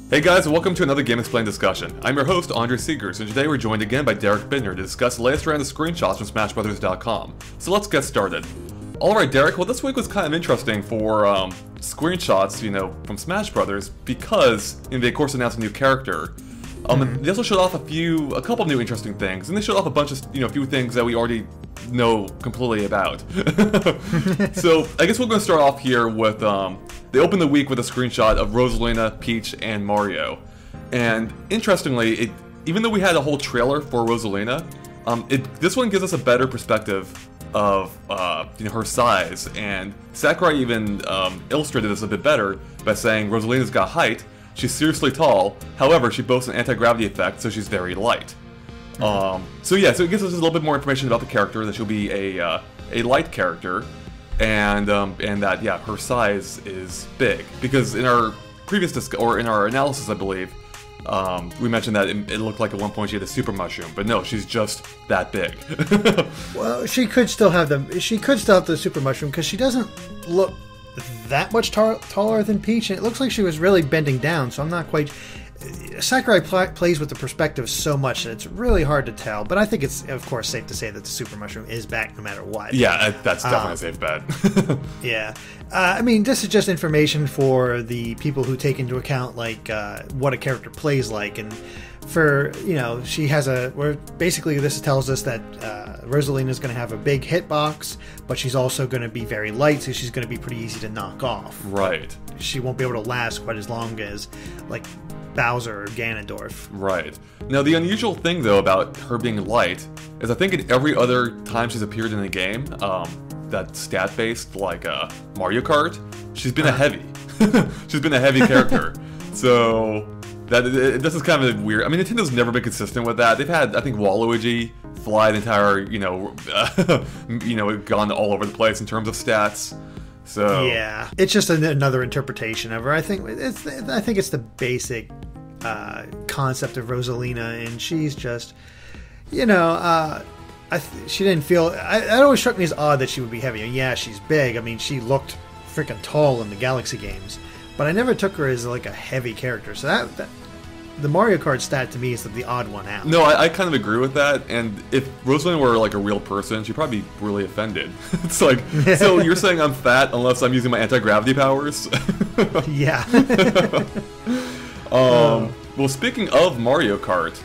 Hey guys, and welcome to another GameXplain discussion. I'm your host, Andre Seegers, and today we're joined again by Derrick to discuss the latest round of screenshots from SmashBrothers.com. So let's get started. Alright Derrick, well this week was kind of interesting for screenshots, from Smash Brothers, because they of course announced a new character. They also showed off a couple of new interesting things, and they showed off a bunch of, few things that we already know completely about. So I guess we're going to start off here with, they opened the week with a screenshot of Rosalina, Peach, and Mario. And interestingly, even though we had a whole trailer for Rosalina, this one gives us a better perspective of her size. And Sakurai even illustrated this a bit better by saying Rosalina's got height, she's seriously tall, however she boasts an anti-gravity effect, so she's very light. So it gives us a little bit more information about the character, that she'll be a light character. And that her size is big, because in our previous in our analysis, I believe, we mentioned that it looked like at one point she had a super mushroom, but no, she's just that big. Well, she could still have the super mushroom, because she doesn't look that much taller than Peach, and it looks like she was really bending down. So I'm not quite. Sakurai plays with the perspective so much that it's really hard to tell, but I think it's, of course, safe to say that the super mushroom is back no matter what. Yeah, that's definitely a safe bet. Yeah. This is just information for the people who take into account, what a character plays like, and for, she has basically this tells us that Rosalina is going to have a big hitbox, but she's also going to be very light, so she's going to be pretty easy to knock off. Right. She won't be able to last quite as long as, Bowser or Ganondorf. Right. Now, the unusual thing, though, about her being light is I think in every other time she's appeared in a game, that stat-based, Mario Kart, she's been a heavy. She's been a heavy character. So, this is kind of weird. I mean, Nintendo's never been consistent with that. They've had, I think, Waluigi fly the entire, gone all over the place in terms of stats. So yeah, it's just another interpretation of her. I think it's the basic concept of Rosalina, and she's just, she didn't feel. It always struck me as odd that she would be heavy. Yeah, she's big. I mean, she looked freaking tall in the Galaxy games, but I never took her as a heavy character. So that the Mario Kart stat to me is the odd one out. No, I kind of agree with that. And if Rosalina were a real person, she'd probably be really offended. It's so you're saying I'm fat unless I'm using my anti-gravity powers? Yeah. Well, speaking of Mario Kart,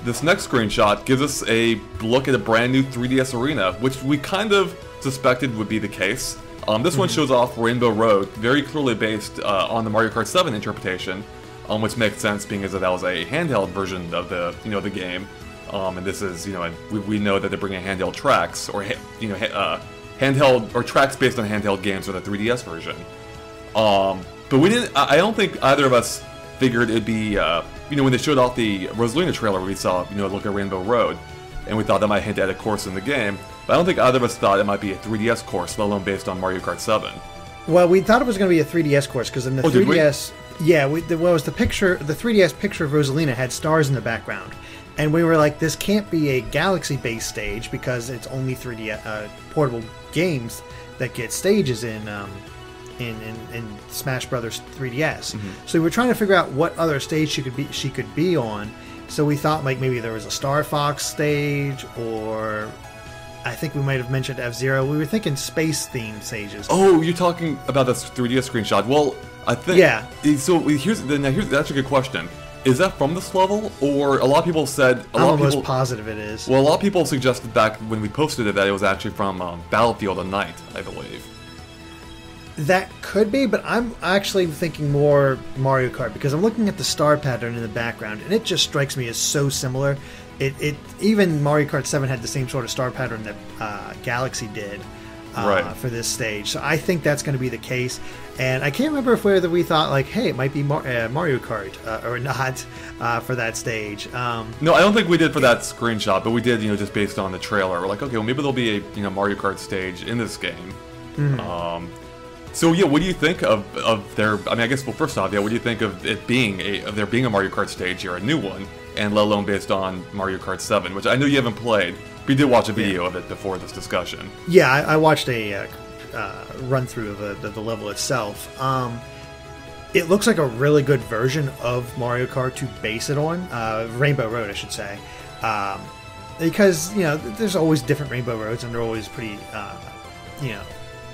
this next screenshot gives us a look at a brand new 3DS arena, which we kind of suspected would be the case. This one shows off Rainbow Road, very clearly based on the Mario Kart 7 interpretation. Which makes sense, being as if that was a handheld version of the game, and this is we know that they're bringing handheld tracks or handheld or tracks based on handheld games for the 3DS version. But we didn't. I don't think either of us figured it'd be when they showed off the Rosalina trailer, we saw look at Rainbow Road, and we thought that might hint at a course in the game. But I don't think either of us thought it might be a 3DS course, let alone based on Mario Kart 7. Well, we thought it was going to be a 3DS course because in the 3DS. Yeah, the 3DS picture of Rosalina had stars in the background. And we were like, this can't be a Galaxy-based stage because it's only 3D portable games that get stages in Smash Brothers 3DS. Mm-hmm. So we were trying to figure out what other stage she could be on. So we thought maybe there was a Star Fox stage, or I think we might have mentioned F-Zero. We were thinking space-themed stages. Oh, you're talking about this 3DS screenshot. Well, I think... Yeah. So that's a good question. Is that from this level? Or a lot of people said... I'm almost positive it is. Well, a lot of people suggested back when we posted it that it was actually from Battlefield of Night, I believe. That could be, but I'm actually thinking more Mario Kart because I'm looking at the star pattern in the background, and it just strikes me as so similar. Even Mario Kart 7 had the same sort of star pattern that Galaxy did. for this stage. So I think that's going to be the case. And I can't remember whether we thought like, hey, it might be Mario Kart or not for that stage. No, I don't think we did for that screenshot, but we did, just based on the trailer. We're like, okay, well, maybe there'll be a Mario Kart stage in this game. So yeah, what do you think of their? I mean, I guess first off, what do you think of it being there being a Mario Kart stage here, a new one, and let alone based on Mario Kart 7, which I know you haven't played, but you did watch a video of it before this discussion. Yeah, I watched a run through of the level itself. It looks like a really good version of Mario Kart to base it on, Rainbow Road, I should say, because there's always different Rainbow Roads, and they're always pretty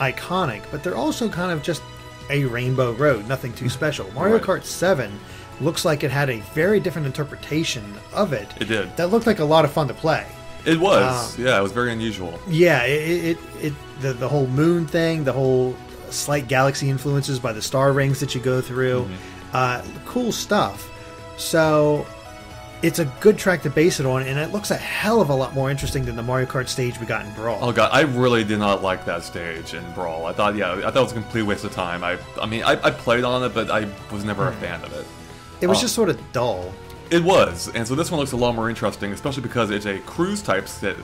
iconic, but they're also kind of just a Rainbow Road, nothing too special. Mario Kart 7 looks like it had a very different interpretation of it. It did. That looked like a lot of fun to play. It was. It was very unusual. Yeah, the whole moon thing, the whole slight galaxy influences by the star rings that you go through. Cool stuff. So it's a good track to base it on, and it looks a hell of a lot more interesting than the Mario Kart stage we got in Brawl. Oh god, I really did not like that stage in Brawl. I thought it was a complete waste of time. I played on it, but I was never a fan of it. It was just sort of dull. It was, and so this one looks a lot more interesting, especially because it's a cruise type stage,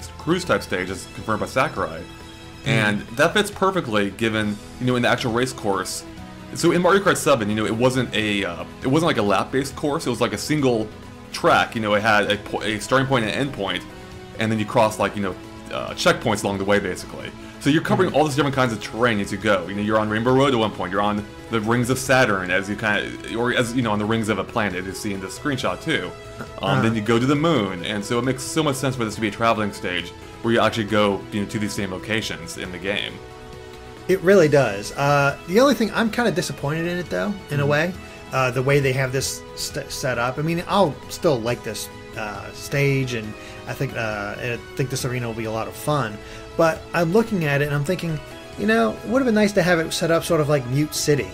as confirmed by Sakurai, and that fits perfectly given in the actual race course. So in Mario Kart 7, it wasn't like a lap based course. It was like a single track. It had a starting point and an end point, and then you cross checkpoints along the way, basically. So you're covering all these different kinds of terrain as you go. You're on Rainbow Road at one point. You're on the rings of Saturn on the rings of a planet, as you see in this screenshot too. Then you go to the moon, and so it makes so much sense for this to be a traveling stage where you actually go to these same locations in the game. It really does. The only thing, I'm kind of disappointed in it though, in a way. The way they have this set up. I mean, I'll still like this stage, and I think this arena will be a lot of fun. But I'm looking at it and I'm thinking, it would have been nice to have it set up sort of like Mute City,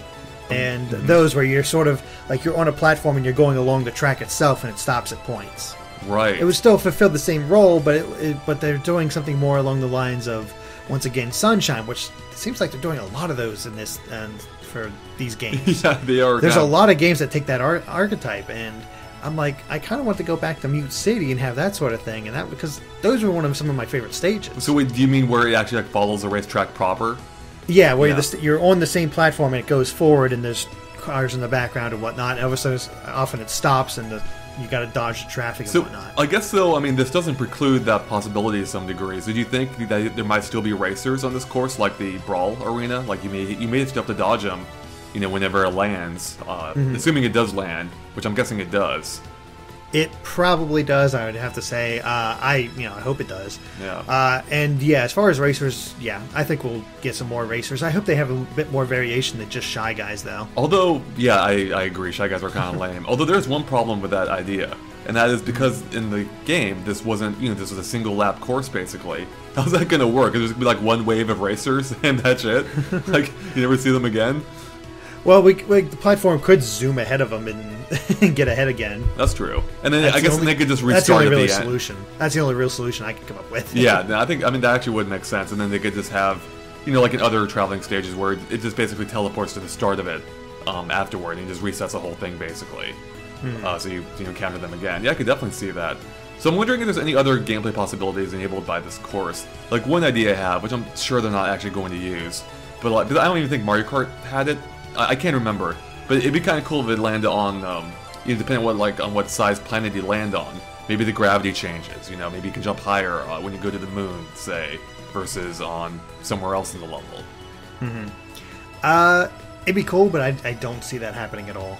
and those where you're sort of like you're on a platform and you're going along the track itself, and it stops at points. Right. It would still fulfill the same role, but but they're doing something more along the lines of, once again, Sunshine, which it seems like they're doing a lot of those in this for these games. Yeah, they are. There's a lot of games that take that archetype, and I'm like, I kind of want to go back to Mute City and have that sort of thing, and that because those were some of my favorite stages. So do you mean where it actually follows the racetrack proper? Yeah, where you're on the same platform and it goes forward, and there's cars in the background and whatnot. And often it stops, and you got to dodge the traffic and whatnot. I guess though, this doesn't preclude that possibility to some degree. So do you think that there might still be racers on this course, like the Brawl arena? Like you may still have to dodge them, whenever it lands, assuming it does land, which I'm guessing it does. It probably does, I would have to say. I hope it does. Yeah. And yeah, as far as racers, I think we'll get some more racers. I hope they have a bit more variation than just Shy Guys, though. Although, I agree, Shy Guys are kind of lame. Although there's one problem with that idea, and that is because in the game, this wasn't, this was a single lap course, basically. How's that going to work? There's going to be like one wave of racers, and that's it? Like, you never see them again? Well, the platform could zoom ahead of them and get ahead again. That's true. And then I guess they could just restart at the end. Solution. That's the only real solution I could come up with. Yeah, no, that actually would make sense. And then they could just have, like in other traveling stages where it just basically teleports to the start of it afterward, and just resets the whole thing basically. So you encounter them again. Yeah, I could definitely see that. So I'm wondering if there's any other gameplay possibilities enabled by this course. Like one idea I have, which I'm sure they're not actually going to use, but I don't even think Mario Kart had it. I can't remember, but it'd be kind of cool if it landed on, depending on what size planet you land on. Maybe the gravity changes. Maybe you can jump higher when you go to the moon, say, versus on somewhere else in the level. It'd be cool, but I don't see that happening at all.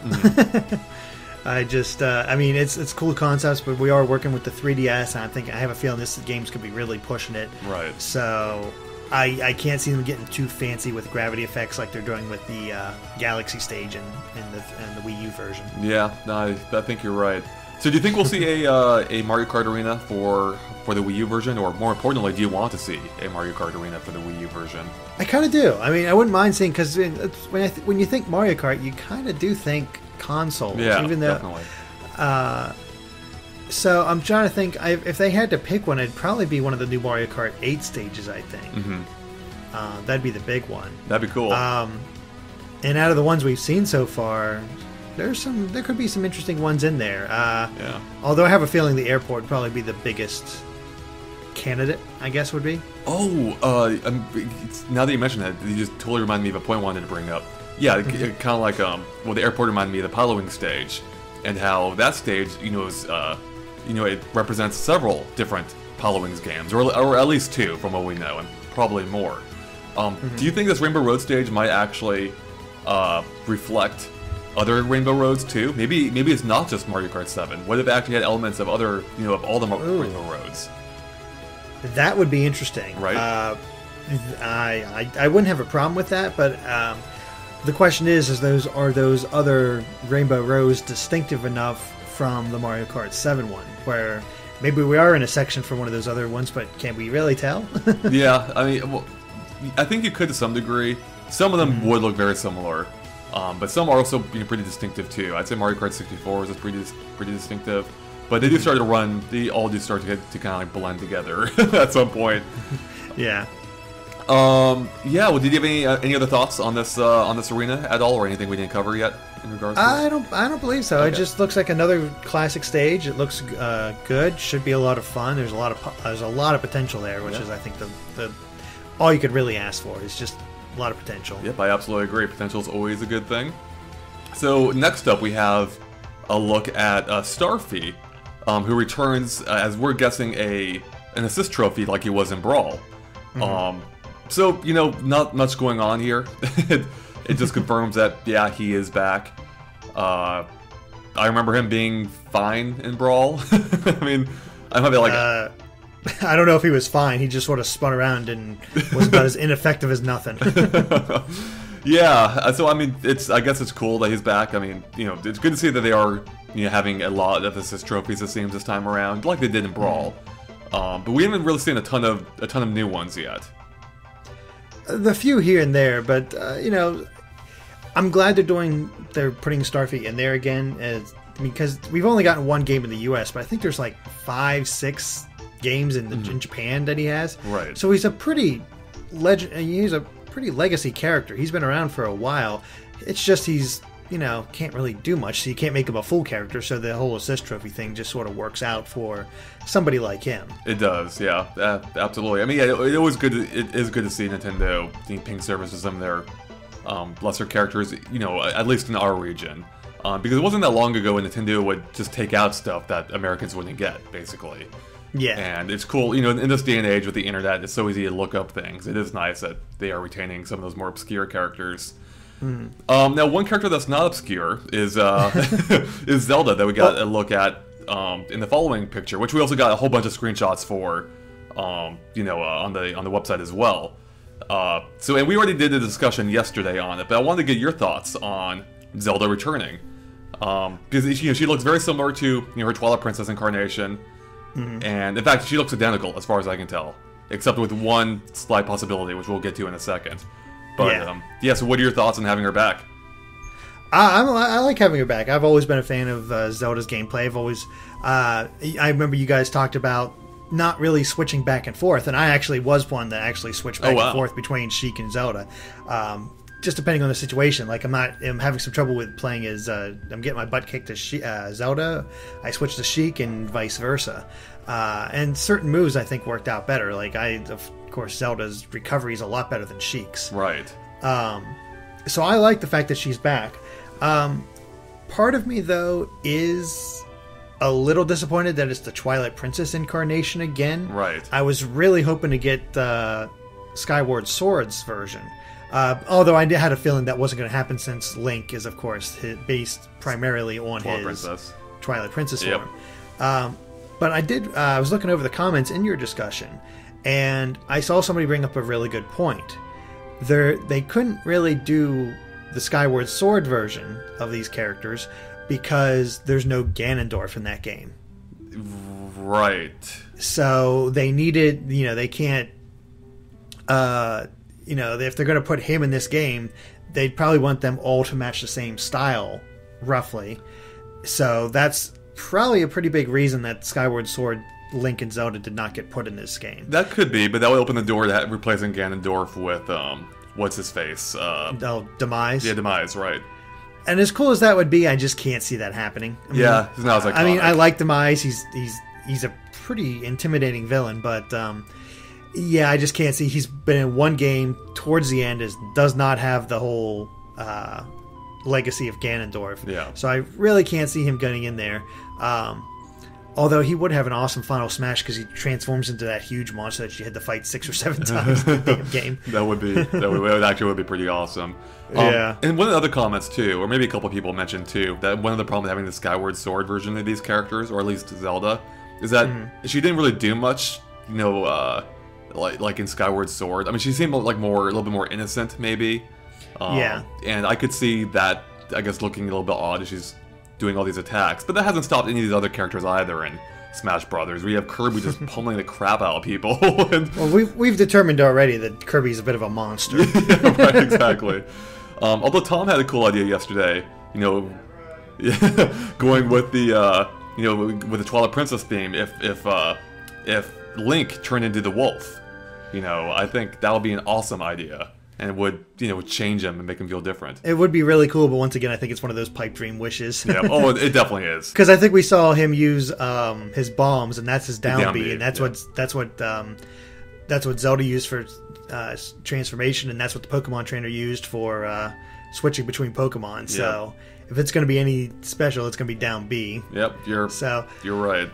I just, it's cool concepts, but we are working with the 3DS, and I have a feeling this game's gonna be really pushing it. Right. So I can't see them getting too fancy with gravity effects like they're doing with the Galaxy stage and the Wii U version. Yeah, no, I think you're right. So do you think we'll see a Mario Kart arena for the Wii U version, or more importantly, do you want to see a Mario Kart arena for the Wii U version? I kind of do. I wouldn't mind seeing, because when you think Mario Kart, you kind of do think console. Yeah, even though, definitely. So I'm trying to think, if they had to pick one, it'd probably be one of the new Mario Kart 8 stages, I think. That'd be the big one. That'd be cool. And out of the ones we've seen so far, there could be some interesting ones in there. Yeah. Although I have a feeling the airport would probably be the biggest candidate, I guess, would be. Oh, now that you mention that, you just totally reminded me of a point I wanted to bring up. Yeah, kind of like, the airport reminded me of the piloting stage, and how that stage, is, it represents several different Pilowings games, or at least 2 from what we know, and probably more. Do you think this Rainbow Road stage might actually reflect other Rainbow Roads too? Maybe it's not just Mario Kart 7. What if it actually had elements of other, of all the Rainbow Roads? That would be interesting. Right. I wouldn't have a problem with that, but the question are those other Rainbow Roads distinctive enough from the Mario Kart 7 one, where maybe we are in a section for one of those other ones, but can we really tell? Yeah, I mean, I think you could to some degree. Some of them would look very similar, but some are also pretty distinctive too. I'd say Mario Kart 64 is pretty distinctive, but they do start to run. They all do start to kind of like blend together at some point. Yeah. Yeah. Well, did you have any other thoughts on this arena at all, or anything we didn't cover yet in regards to it? I don't believe so. Okay. It just looks like another classic stage. It looks good. Should be a lot of fun. There's a lot of potential there, which is, I think, the all you could really ask for is just a lot of potential. Yep, I absolutely agree. Potential is always a good thing. So next up, we have a look at Starfy, who returns as we're guessing an assist trophy like he was in Brawl. So not much going on here. It just confirms that he is back. I remember him being fine in Brawl. I mean, I might be like. I don't know if he was fine. He just sort of spun around and was about as ineffective as nothing. Yeah, so I mean, I guess it's cool that he's back. I mean, it's good to see that they are having a lot of assist trophies, it seems, this time around, like they did in Brawl. But we haven't really seen a ton of new ones yet. The few here and there, but I'm glad they're putting Starfy in there again, because we've only gotten one game in the U.S., but I think there's like 5-6 games in Japan that he has. Right. So he's a pretty legacy character. He's been around for a while. It's just he's can't really do much, so you can't make him a full character. So the whole assist trophy thing just sort of works out for somebody like him. It does, yeah, absolutely. I mean, it is good to see Nintendo paying service to some of their lesser characters. At least in our region. Because it wasn't that long ago when Nintendo would just take out stuff that Americans wouldn't get, basically. Yeah. And it's cool, in this day and age with the internet, it's so easy to look up things. It is nice that they are retaining some of those more obscure characters. Now, one character that's not obscure is is Zelda, that we got a look at in the following picture, which we also got a whole bunch of screenshots for, on the website as well. And we already did a discussion yesterday on it, but I wanted to get your thoughts on Zelda returning, because she looks very similar to her Twilight Princess incarnation. And in fact, she looks identical as far as I can tell, except with one slight possibility, which we'll get to in a second. But so what are your thoughts on having her back? I like having her back. I've always been a fan of Zelda's gameplay. I remember you guys talked about not really switching back and forth, and I actually was one that actually switched back and forth between Sheik and Zelda. Just depending on the situation. Like I'm having some trouble with playing as I'm getting my butt kicked to Zelda. I switched to Sheik and vice versa. And certain moves I think worked out better. Like of course Zelda's recovery is a lot better than Sheik's. Right. So I like the fact that she's back. Part of me though is a little disappointed that it's the Twilight Princess incarnation again. Right. I was really hoping to get Skyward Sword's version. Although I had a feeling that wasn't going to happen, since Link is, of course, based primarily on Twilight Princess form. But I was looking over the comments in your discussion, and I saw somebody bring up a really good point. They couldn't really do the Skyward Sword version of these characters because there's no Ganondorf in that game. Right. So they needed, they can't... if they're going to put him in this game, they'd probably want them all to match the same style, roughly. So that's probably a pretty big reason that Skyward Sword Link and Zelda did not get put in this game. That could be, but that would open the door to replacing Ganondorf with what's his face? Demise. Yeah, Demise, right? And as cool as that would be, I just can't see that happening. I mean, yeah, he's not as iconic. I mean, I like Demise. He's a pretty intimidating villain, but yeah, I just can't see. He's been in one game towards the end, does not have the whole legacy of Ganondorf. Yeah. So I really can't see him getting in there. Although he would have an awesome final smash because he transforms into that huge monster that you had to fight 6 or 7 times in the damn game. That would actually be pretty awesome. Yeah. And one of the other comments too, or maybe a couple people mentioned too, that one of the problems with having the Skyward Sword version of these characters, or at least Zelda, is that she didn't really do much, you know, like in Skyward Sword. I mean, she seemed like a little bit more innocent, maybe. Yeah. And I could see that, I guess, looking a little bit odd as she's doing all these attacks, but that hasn't stopped any of these other characters either in Smash Brothers. We have Kirby just pummeling the crap out of people. Well, we've determined already that Kirby's a bit of a monster. Yeah, right, exactly. Although Tom had a cool idea yesterday, you know, going with the you know, with the Twilight Princess theme. If Link turned into the wolf, you know, I think that would be an awesome idea. And it would, you know, change him and make him feel different. It would be really cool, but once again, I think it's one of those pipe dream wishes. Yeah. Oh, it definitely is. Because I think we saw him use his bombs, and that's his down B, and that's what Zelda used for transformation, and that's what the Pokemon trainer used for switching between Pokemon. So if it's going to be any special, it's going to be down B. Yep. You're right.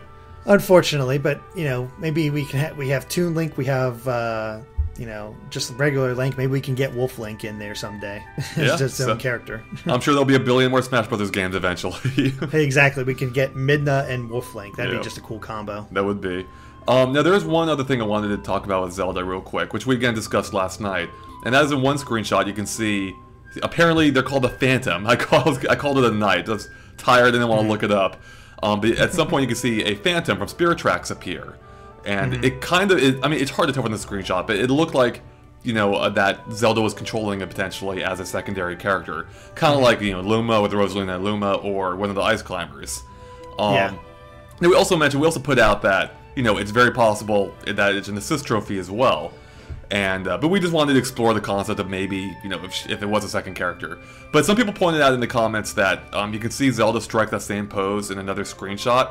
Unfortunately, but you know, maybe we have Toon Link, we have. You know, just regular Link. Maybe we can get Wolf Link in there someday. It's just his own character. I'm sure there'll be a billion more Smash Brothers games eventually. Hey, exactly. We can get Midna and Wolf Link. That'd be just a cool combo. That would be. Now, there's one other thing I wanted to talk about with Zelda real quick, which we again discussed last night. And that is in one screenshot you can see, apparently they're called the Phantom. I called it a Knight. I was tired and didn't want to look it up. But at some point you can see a Phantom from Spirit Tracks appear. And it kind of, I mean, it's hard to tell from the screenshot, but it looked like, you know, that Zelda was controlling him potentially as a secondary character. Kind of like, you know, Luma with Rosalina and Luma, or one of the Ice Climbers. And we also put out that, you know, it's very possible that it's an assist trophy as well. And but we just wanted to explore the concept of maybe, you know, if it was a second character. But some people pointed out in the comments that you can see Zelda strike that same pose in another screenshot.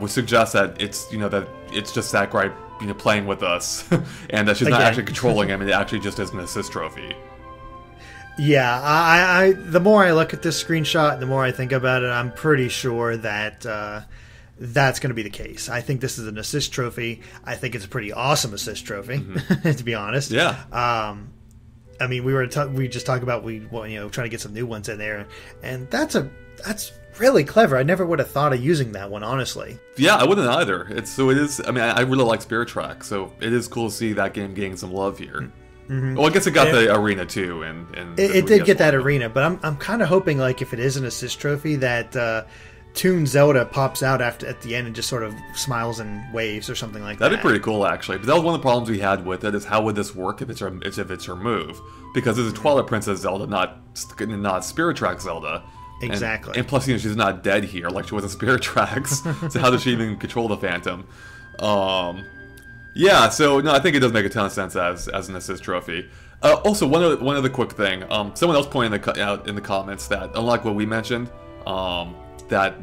Which suggests that it's, you know, that it's just Sakurai, you know, playing with us, and that she's not actually controlling him, and it actually just is an assist trophy. Yeah, I the more I look at this screenshot, the more I think about it, I'm pretty sure that that's going to be the case. I think this is an assist trophy. I think it's a pretty awesome assist trophy, to be honest. Yeah. I mean, we just talked about trying to get some new ones in there, and that's really clever. I never would have thought of using that one, honestly. Yeah, I wouldn't either. It is. I mean, I really like Spirit Tracks, so it is cool to see that game getting some love here. Well, I guess it got the arena too, and it did get that arena. But I'm kind of hoping, like, if it is an assist trophy, that Toon Zelda pops out at the end and just sort of smiles and waves or something like that. That'd be pretty cool, actually. But that was one of the problems we had with it: is how would this work if it's her move? Because it's a Twilight Princess Zelda, not Spirit Tracks Zelda. Exactly. And plus, you know, she's not dead here like she was in Spirit Tracks. So how does she even control the Phantom? Yeah, so no, I think it does make a ton of sense as an assist trophy. Also, one other quick thing. Someone else pointed out in the comments that, unlike what we mentioned, that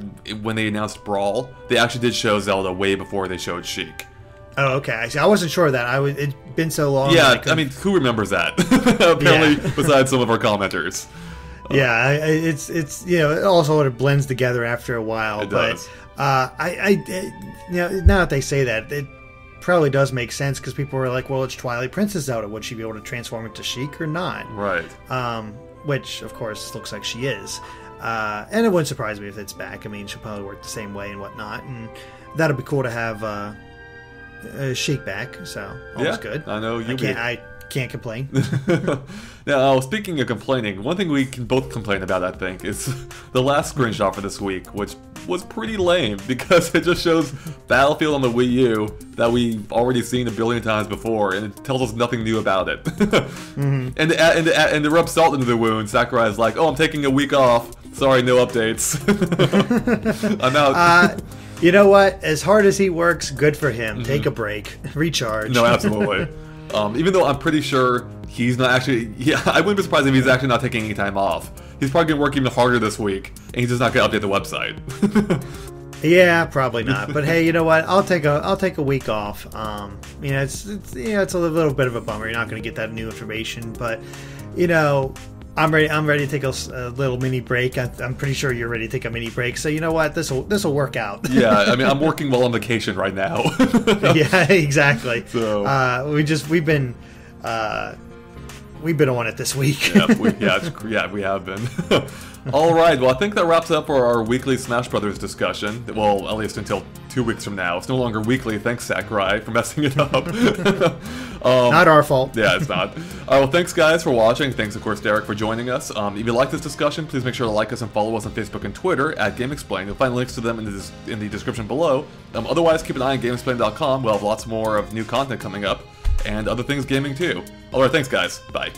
when they announced Brawl, they actually did show Zelda way before they showed Sheik. Oh, okay. I wasn't sure of that. It's been so long. Yeah, I mean, who remembers that? Apparently, besides some of our commenters. Yeah, it's you know, it all sort of blends together after a while. It does. You know, now that they say that, it probably does make sense because people were like, well, it's Twilight Princess Zelda. Would she be able to transform into Sheik or not? Right. Which, of course, looks like she is. And it wouldn't surprise me if it's back. I mean, she'll probably work the same way and whatnot. And that'll be cool to have Sheik back. So, all's good. I know I can't complain. Now, speaking of complaining, one thing we can both complain about, I think, is the last screenshot for this week, which was pretty lame because it just shows Battlefield on the Wii U that we've already seen a billion times before, and it tells us nothing new about it. And to rub salt into the wound, Sakurai's like, "Oh, I'm taking a week off. Sorry, no updates. I'm out." You know what? As hard as he works, good for him. Take a break. Recharge. No, absolutely. Even though I'm pretty sure he's not actually... Yeah, I wouldn't be surprised if he's actually not taking any time off. He's probably going to work even harder this week, and he's just not going to update the website. Yeah, probably not. But hey, you know what? I'll take a week off. It's a little bit of a bummer. You're not going to get that new information, but I'm ready to take a little mini break. I'm pretty sure you're ready to take a mini break. So you know what? This will work out. Yeah, I mean, I'm working while on vacation right now. Yeah, exactly. So we've been on it this week. We have been. All right, well, I think that wraps up for our weekly Smash Brothers discussion. Well, at least until 2 weeks from now. It's no longer weekly. Thanks, Sakurai, for messing it up. Not our fault. Yeah, it's not. Well, thanks, guys, for watching. Thanks, of course, Derek, for joining us. If you like this discussion, please make sure to like us and follow us on Facebook and Twitter at GameXplain. You'll find links to them in the description below. Otherwise, keep an eye on GameXplain.com. We'll have lots more of new content coming up and other things gaming, too. All right, thanks, guys. Bye.